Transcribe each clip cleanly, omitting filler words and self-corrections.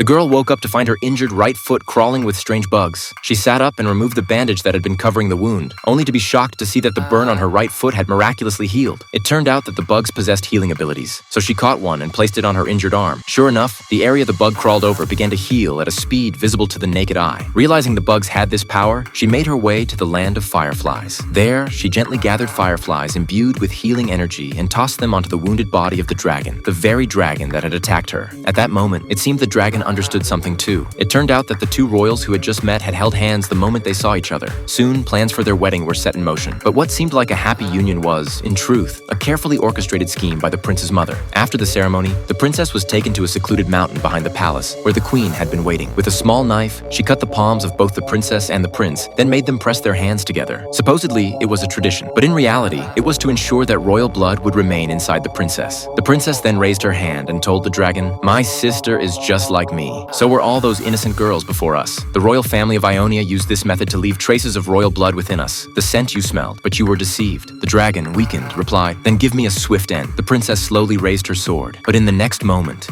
The girl woke up to find her injured right foot crawling with strange bugs. She sat up and removed the bandage that had been covering the wound, only to be shocked to see that the burn on her right foot had miraculously healed. It turned out that the bugs possessed healing abilities, so she caught one and placed it on her injured arm. Sure enough, the area the bug crawled over began to heal at a speed visible to the naked eye. Realizing the bugs had this power, she made her way to the land of fireflies. There, she gently gathered fireflies imbued with healing energy and tossed them onto the wounded body of the dragon, the very dragon that had attacked her. At that moment, it seemed the dragon understood something too. It turned out that the two royals who had just met had held hands the moment they saw each other. Soon, plans for their wedding were set in motion. But what seemed like a happy union was, in truth, a carefully orchestrated scheme by the prince's mother. After the ceremony, the princess was taken to a secluded mountain behind the palace, where the queen had been waiting. With a small knife, she cut the palms of both the princess and the prince, then made them press their hands together. Supposedly, it was a tradition, but in reality, it was to ensure that royal blood would remain inside the princess. The princess then raised her hand and told the dragon, "My sister is just like me. So were all those innocent girls before us. The royal family of Ionia used this method to leave traces of royal blood within us. The scent you smelled, but you were deceived." The dragon, weakened, replied, "Then give me a swift end." The princess slowly raised her sword, but in the next moment,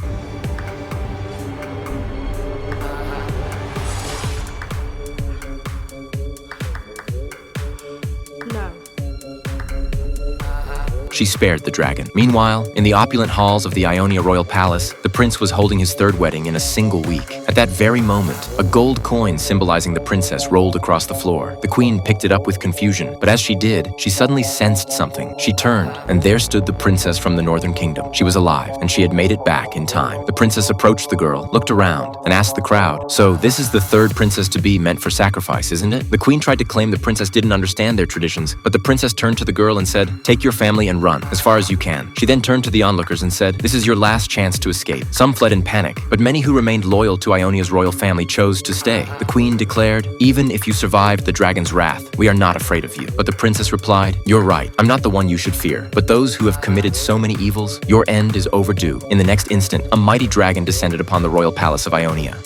she spared the dragon. Meanwhile, in the opulent halls of the Ionia royal palace, the prince was holding his third wedding in a single week. At that very moment, a gold coin symbolizing the princess rolled across the floor. The queen picked it up with confusion, but as she did, she suddenly sensed something. She turned, and there stood the princess from the northern kingdom. She was alive, and she had made it back in time. The princess approached the girl, looked around, and asked the crowd, "So this is the third princess-to-be meant for sacrifice, isn't it?" The queen tried to claim the princess didn't understand their traditions, but the princess turned to the girl and said, "Take your family and run as far as you can." She then turned to the onlookers and said, "This is your last chance to escape." Some fled in panic, but many who remained loyal to Ionia's royal family chose to stay. The queen declared, "Even if you survived the dragon's wrath, we are not afraid of you." But the princess replied, "You're right. I'm not the one you should fear. But those who have committed so many evils, your end is overdue." In the next instant, a mighty dragon descended upon the royal palace of Ionia.